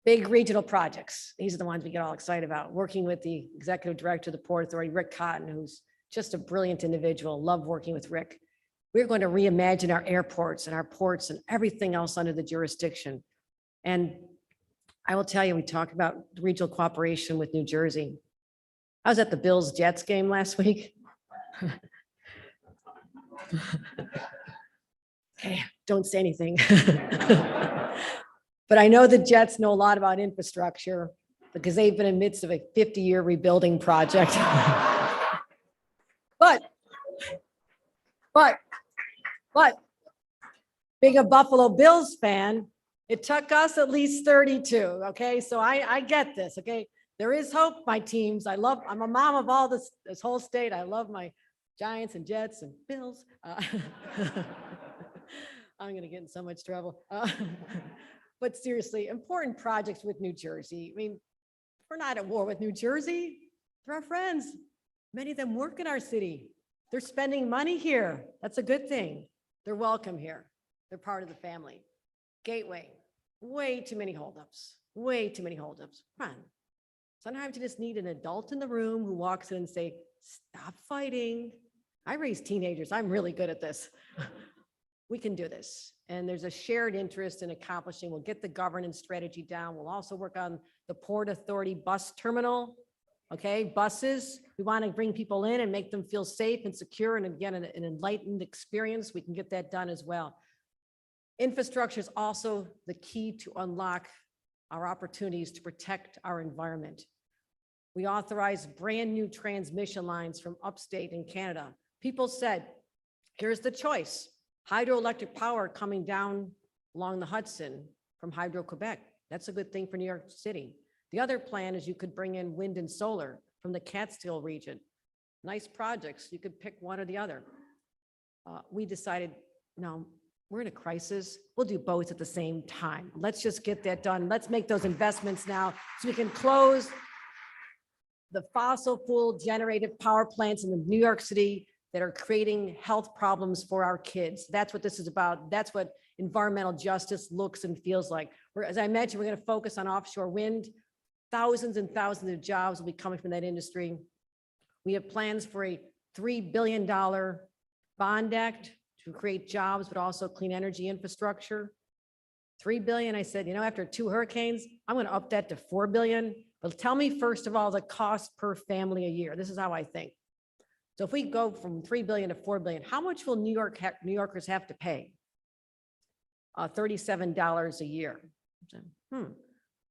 Big regional projects. These are the ones we get all excited about. Working with the executive director of the Port Authority, Rick Cotton, who's just a brilliant individual. Love working with Rick. We're going to reimagine our airports and our ports and everything else under the jurisdiction. And I will tell you, we talk about regional cooperation with New Jersey. I was at the Bills Jets game last week. Okay, don't say anything. But I know the Jets know a lot about infrastructure because they've been in the midst of a 50-year rebuilding project. But being a Buffalo Bills fan, it took us at least 32. Okay, so I get this. Okay, there is hope, my teams. I'm a mom of all this whole state. I love my Giants and Jets and Bills. I'm going to get in so much trouble. But seriously, important projects with New Jersey. I mean, we're not at war with New Jersey. They're our friends. Many of them work in our city. They're spending money here. That's a good thing. They're welcome here. They're part of the family. Gateway, way too many holdups. Way too many holdups. Come on. Sometimes you just need an adult in the room who walks in and say, stop fighting. I raise teenagers. I'm really good at this. We can do this. And there's a shared interest in accomplishing. We'll get the governance strategy down. We'll also work on the Port Authority bus terminal. Okay, buses. We want to bring people in and make them feel safe and secure. And again, an enlightened experience. We can get that done as well. Infrastructure is also the key to unlock our opportunities to protect our environment. We authorized brand new transmission lines from upstate in Canada. People said, here's the choice. Hydroelectric power coming down along the Hudson from Hydro-Quebec. That's a good thing for New York City. The other plan is you could bring in wind and solar from the Catskill region. Nice projects. You could pick one or the other. We decided, no, we're in a crisis. We'll do both at the same time. Let's just get that done. Let's make those investments now so we can close the fossil fuel generated power plants in New York City that are creating health problems for our kids. That's what this is about. That's what environmental justice looks and feels like. As I mentioned, we're going to focus on offshore wind. Thousands and thousands of jobs will be coming from that industry. We have plans for a $3 billion bond act to create jobs, but also clean energy infrastructure. $3 billion, I said, after 2 hurricanes, I'm going to up that to $4 billion. But tell me, first of all, the cost per family a year. This is how I think. So if we go from $3 billion to $4 billion, how much will New Yorkers have to pay? $37 a year.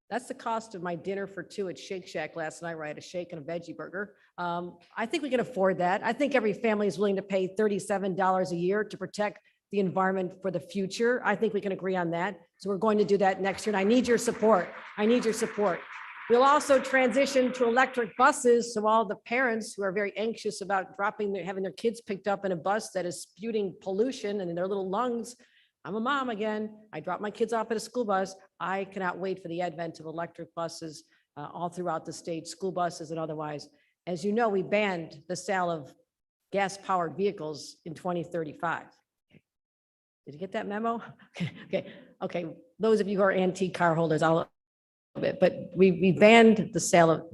That's the cost of my dinner for 2 at Shake Shack last night, where I had a shake and a veggie burger. I think we can afford that. I think every family is willing to pay $37 a year to protect the environment for the future. I think we can agree on that. So we're going to do that next year. And I need your support. I need your support. We'll also transition to electric buses. So all the parents who are very anxious about having their kids picked up in a bus that is spewing pollution in their little lungs. I'm a mom again. I drop my kids off at a school bus. I cannot wait for the advent of electric buses all throughout the state, school buses and otherwise. As you know, we banned the sale of gas-powered vehicles in 2035. Did you get that memo? Okay. Those of you who are antique car holders, but we banned the sale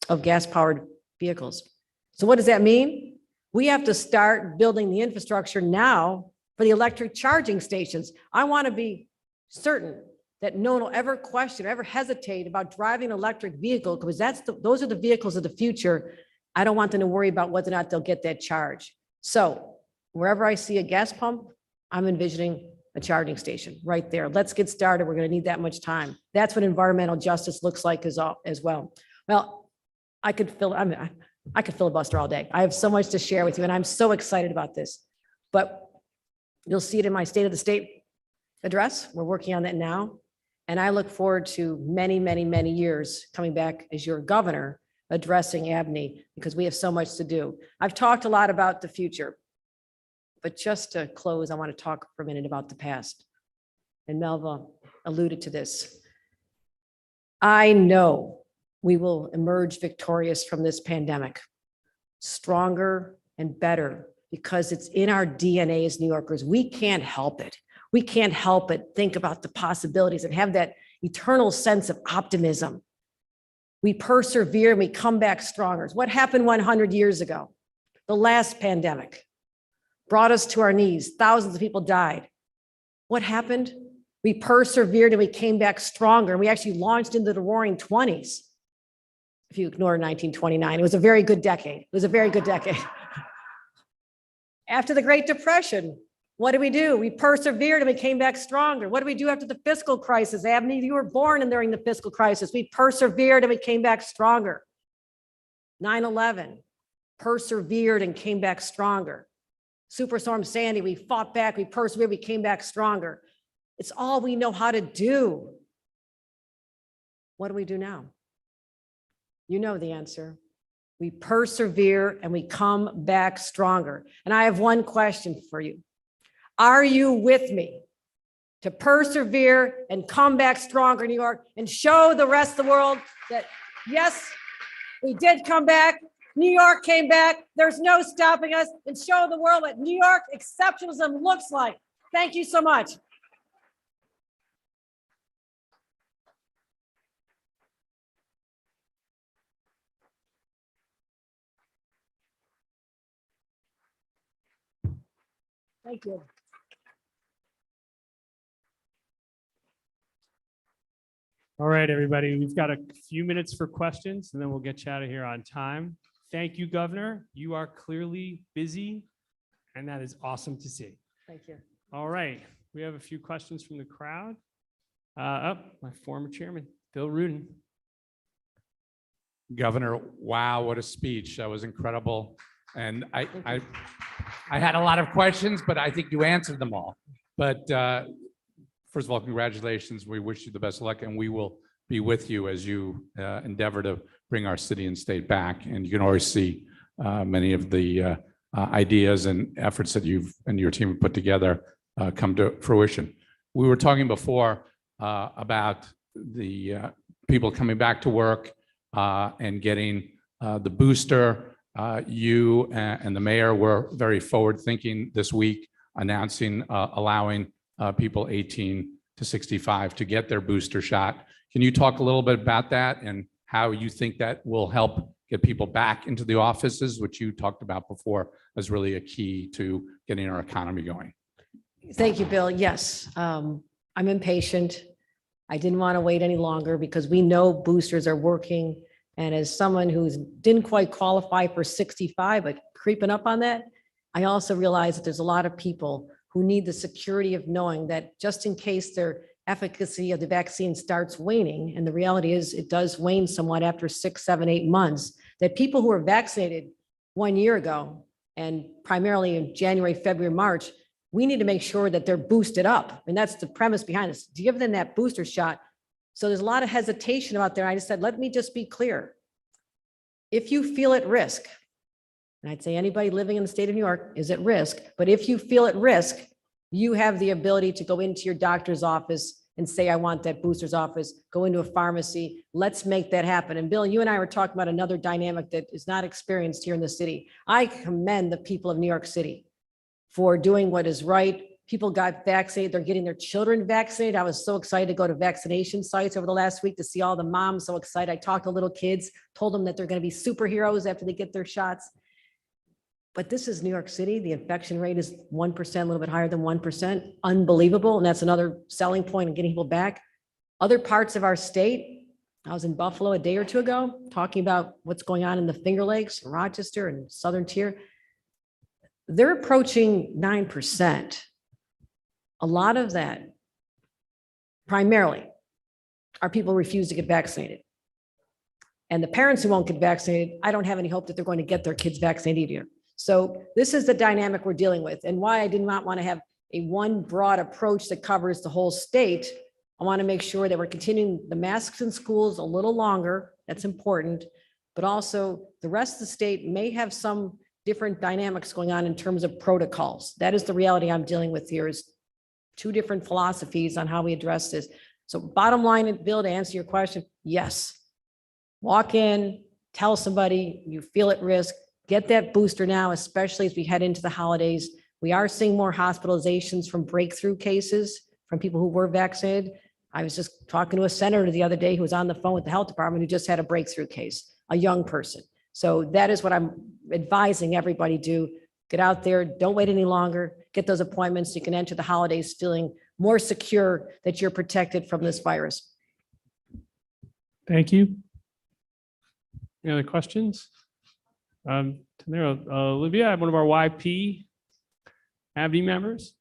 of gas-powered vehicles. So what does that mean? We have to start building the infrastructure now for the electric charging stations. I want to be certain that no one will ever question, or ever hesitate about driving an electric vehicle, because those are the vehicles of the future. I don't want them to worry about whether or not they'll get that charge. So wherever I see a gas pump, I'm envisioning a charging station right there. Let's get started. We're going to need that much time. That's what environmental justice looks like as well. Well, I could filibuster all day. I have so much to share with you, and I'm so excited about this. But you'll see it in my State of the State address. We're working on that now. And I look forward to many, many, many years coming back as your governor addressing Abny, because we have so much to do. I've talked a lot about the future, but just to close, I want to talk for a minute about the past. And Melva alluded to this. I know we will emerge victorious from this pandemic, stronger and better, because it's in our DNA as New Yorkers. We can't help it. We can't help but think about the possibilities and have that eternal sense of optimism. We persevere and we come back stronger. What happened 100 years ago? The last pandemic brought us to our knees. Thousands of people died. What happened? We persevered and we came back stronger. We actually launched into the roaring 20s. If you ignore 1929, it was a very good decade. It was a very good decade. After the Great Depression, what did we do? We persevered and we came back stronger. What did we do after the fiscal crisis? Abny, you were born during the fiscal crisis. We persevered and we came back stronger. 9/11, persevered and came back stronger. Superstorm Sandy, we fought back, we persevered, we came back stronger. It's all we know how to do. What do we do now? You know the answer. We persevere and we come back stronger. And I have one question for you. Are you with me to persevere and come back stronger, New York, and show the rest of the world that, yes, we did come back. New York came back. There's no stopping us, and show the world what New York exceptionalism looks like. Thank you so much. Thank you. All right, everybody, we've got a few minutes for questions and then we'll get you out of here on time. Thank you, Governor. You are clearly busy and that is awesome to see. Thank you. All right, we have a few questions from the crowd. My former chairman, Bill Rudin. Governor, wow, what a speech. That was incredible. And I had a lot of questions, but I think you answered them all. But first of all, congratulations. We wish you the best of luck, and we will be with you as you endeavor to bring our city and state back. And you can always see many of the ideas and efforts that you've and your team have put together come to fruition. We were talking before about the people coming back to work and getting the booster. You and the mayor were very forward-thinking this week, announcing allowing people 18 to 65 to get their booster shot. Can you talk a little bit about that and how you think that will help get people back into the offices, which you talked about before as really a key to getting our economy going? Thank you, Bill. Yes, I'm impatient. I didn't want to wait any longer because we know boosters are working. And as someone who didn't quite qualify for 65, but creeping up on that, I also realize that there's a lot of people who need the security of knowing that just in case their efficacy of the vaccine starts waning, and the reality is it does wane somewhat after 6, 7, 8 months, that people who were vaccinated 1 year ago, and primarily in January, February, March, we need to make sure that they're boosted up. And that's the premise behind this, to give them that booster shot. So there's a lot of hesitation out there. I just said, let me just be clear. If you feel at risk, and I'd say anybody living in the state of New York is at risk, but if you feel at risk, you have the ability to go into your doctor's office and say, I want that booster's office, go into a pharmacy. Let's make that happen. And Bill, you and I were talking about another dynamic that is not experienced here in the city. I commend the people of New York City for doing what is right. People got vaccinated. They're getting their children vaccinated. I was so excited to go to vaccination sites over the last week to see all the moms so excited. I talked to little kids, told them that they're going to be superheroes after they get their shots. But this is New York City. The infection rate is 1%, a little bit higher than 1%. Unbelievable. And that's another selling point in getting people back. Other parts of our state, I was in Buffalo a day or two ago, talking about what's going on in the Finger Lakes, Rochester and Southern Tier. They're approaching 9%. A lot of that primarily are people who refuse to get vaccinated. And the parents who won't get vaccinated, I don't have any hope that they're going to get their kids vaccinated either. So this is the dynamic we're dealing with, and why I did not want to have a one broad approach that covers the whole state. I want to make sure that we're continuing the masks in schools a little longer. That's important. But also the rest of the state may have some different dynamics going on in terms of protocols. That is the reality I'm dealing with here, is two different philosophies on how we address this. So bottom line, Bill, to answer your question, yes. Walk in, tell somebody you feel at risk, get that booster now, especially as we head into the holidays. We are seeing more hospitalizations from breakthrough cases from people who were vaccinated. I was just talking to a senator the other day who was on the phone with the health department who just had a breakthrough case, a young person. So that is what I'm advising everybody do. Get out there, don't wait any longer, get those appointments so you can enter the holidays feeling more secure that you're protected from this virus. Thank you. Any other questions? Olivia, one of our YP Abny members.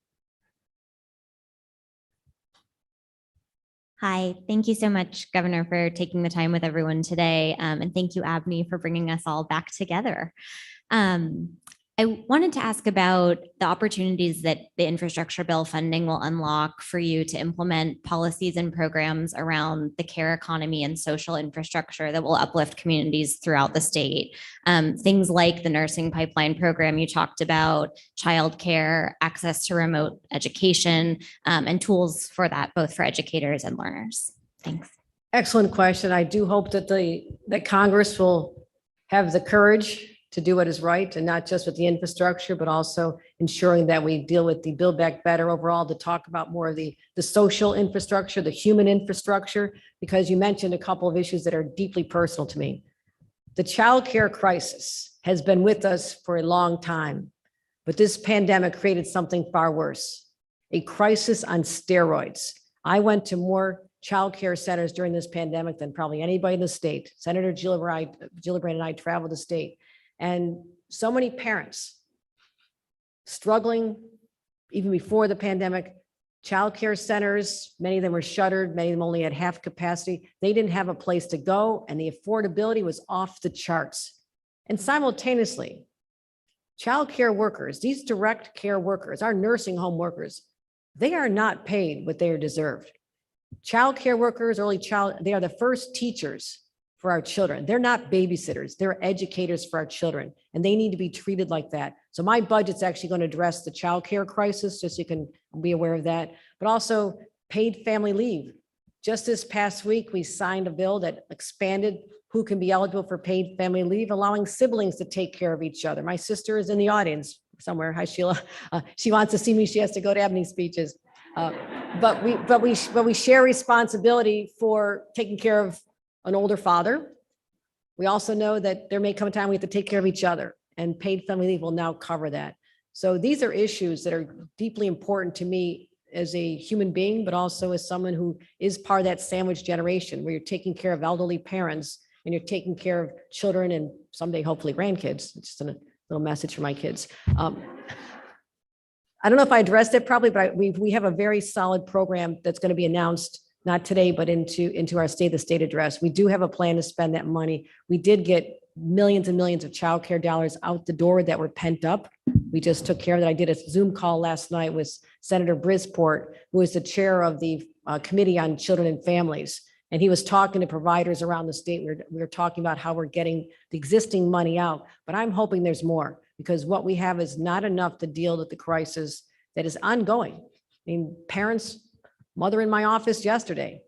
Hi, thank you so much, Governor, for taking the time with everyone today. And thank you, Abny, for bringing us all back together. I wanted to ask about the opportunities that the infrastructure bill funding will unlock for you to implement policies and programs around the care economy and social infrastructure that will uplift communities throughout the state. Things like the nursing pipeline program you talked about, childcare, access to remote education, and tools for that, both for educators and learners. Thanks. Excellent question. I do hope that that Congress will have the courage to do what is right, and not just with the infrastructure, but also ensuring that we deal with the Build Back Better overall, to talk about more of the social infrastructure, the human infrastructure, because you mentioned a couple of issues that are deeply personal to me. The childcare crisis has been with us for a long time, but this pandemic created something far worse, a crisis on steroids. I went to more childcare centers during this pandemic than probably anybody in the state. Senator Gillibrand and I traveled the state. And so many parents struggling even before the pandemic. Childcare centers, many of them were shuttered, many of them only had half capacity. They didn't have a place to go, and the affordability was off the charts. And simultaneously, childcare workers, these direct care workers, our nursing home workers, they are not paid what they are deserved. Childcare workers, they are the first teachers for our children. They're not babysitters, they're educators for our children, and they need to be treated like that. So my budget's actually going to address the childcare crisis, just so you can be aware of that, but also paid family leave. Just this past week, we signed a bill that expanded who can be eligible for paid family leave, allowing siblings to take care of each other. My sister is in the audience somewhere. Hi, Sheila. She wants to see me. She has to go to Abny speeches. But we share responsibility for taking care of an older father. We also know that there may come a time we have to take care of each other, and paid family leave will now cover that. So these are issues that are deeply important to me as a human being, but also as someone who is part of that sandwich generation where you're taking care of elderly parents and you're taking care of children and someday hopefully grandkids. It's just a little message for my kids. I don't know if I addressed it probably, but we have a very solid program that's going to be announced, not today, but into our State of the State address. We do have a plan to spend that money. We did get millions and millions of childcare dollars out the door that were pent up. We just took care of that. I did a Zoom call last night with Senator Brisport, who is the chair of the Committee on Children and Families. And he was talking to providers around the state. We were talking about how we're getting the existing money out, but I'm hoping there's more, because what we have is not enough to deal with the crisis that is ongoing. I mean, mother in my office yesterday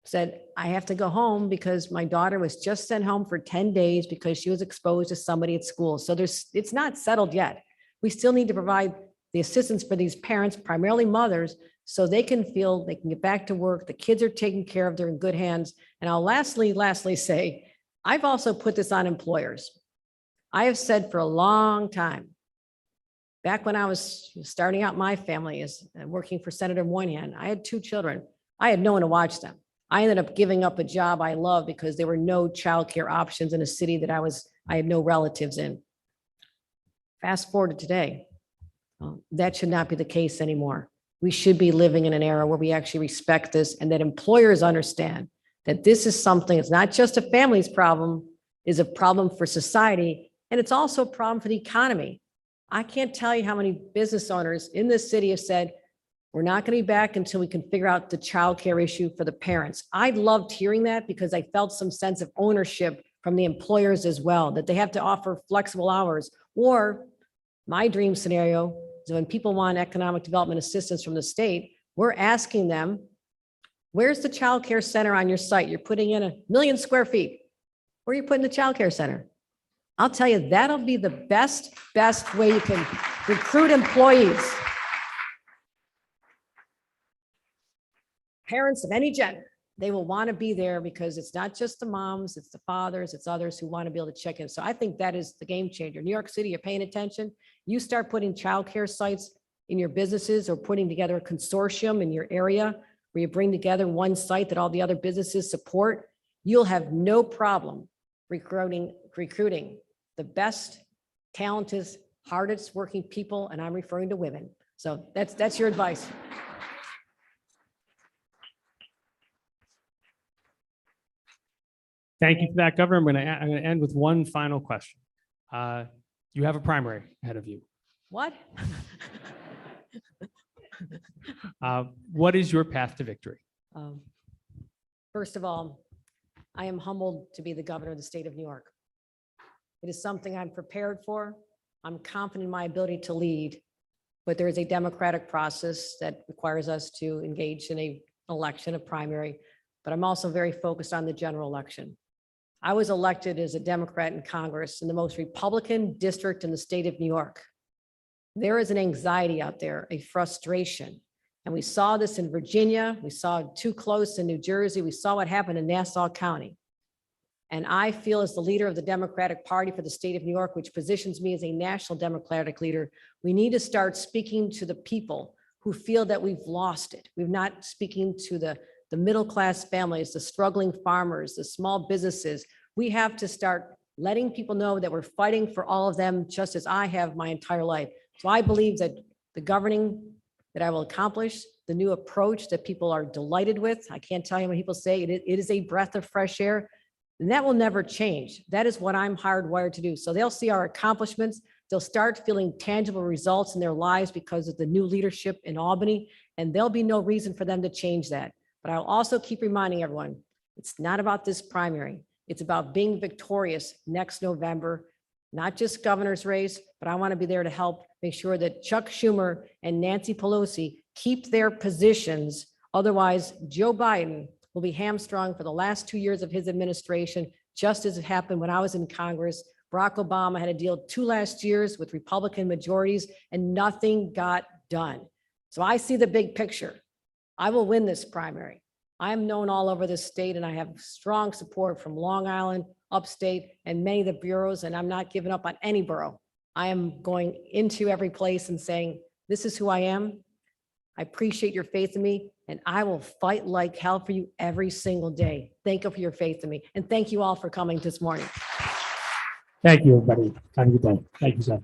said, I have to go home because my daughter was just sent home for 10 days because she was exposed to somebody at school. So it's not settled yet. We still need to provide the assistance for these parents, primarily mothers, so they can feel they can get back to work. The kids are taken care of, they're in good hands. And I'll lastly say, I've also put this on employers. I have said for a long time, back when I was starting out my family as working for Senator Moynihan, I had 2 children. I had no one to watch them. I ended up giving up a job I love because there were no childcare options in a city that I had no relatives in. Fast forward to today. That should not be the case anymore. We should be living in an era where we actually respect this and that employers understand that this is something, it's not just a family's problem, is a problem for society, and it's also a problem for the economy. I can't tell you how many business owners in this city have said, we're not going to be back until we can figure out the childcare issue for the parents. I loved hearing that because I felt some sense of ownership from the employers as well, that they have to offer flexible hours. Or my dream scenario is when people want economic development assistance from the state, we're asking them, where's the childcare center on your site? You're putting in 1 million square feet. Where are you putting the childcare center? I'll tell you, that'll be the best way you can recruit employees. Parents of any gender, they will want to be there because it's not just the moms, it's the fathers, it's others who want to be able to check in. So I think that is the game changer. New York City, you're paying attention. You start putting childcare sites in your businesses or putting together a consortium in your area where you bring together one site that all the other businesses support, you'll have no problem recruiting the best, talented, hardest working people, and I'm referring to women. So that's your advice. Thank you for that, Governor. I'm going to end with one final question. You have a primary ahead of you. What? What is your path to victory? First of all, I am humbled to be the governor of the state of New York. It is something I'm prepared for. I'm confident in my ability to lead, but there is a democratic process that requires us to engage in an election, a primary, but I'm also very focused on the general election. I was elected as a Democrat in Congress in the most Republican district in the state of New York. There is an anxiety out there, a frustration. And we saw this in Virginia. We saw it too close in New Jersey. We saw what happened in Nassau County. And I feel as the leader of the Democratic Party for the state of New York, which positions me as a national Democratic leader, we need to start speaking to the people who feel that we've lost it. We're not speaking to the middle-class families, the struggling farmers, the small businesses. We have to start letting people know that we're fighting for all of them, just as I have my entire life. So I believe that the governing that I will accomplish, the new approach that people are delighted with, I can't tell you when people say it is a breath of fresh air, and that will never change. That is what I'm hardwired to do. So they'll see our accomplishments. They'll start feeling tangible results in their lives because of the new leadership in Albany, and there'll be no reason for them to change that. But I'll also keep reminding everyone, it's not about this primary. It's about being victorious next November, not just governor's race, but I want to be there to help make sure that Chuck Schumer and Nancy Pelosi keep their positions. Otherwise, Joe Biden will be hamstrung for the last 2 years of his administration, just as it happened when I was in Congress. Barack Obama had to deal 2 last years with Republican majorities and nothing got done. So I see the big picture. I will win this primary. I'm known all over the state and I have strong support from Long Island, upstate, and many of the bureaus, and I'm not giving up on any borough. I am going into every place and saying, this is who I am. I appreciate your faith in me, and I will fight like hell for you every single day. Thank you for your faith in me, and thank you all for coming this morning. Thank you, everybody. Have a good day. Thank you, sir.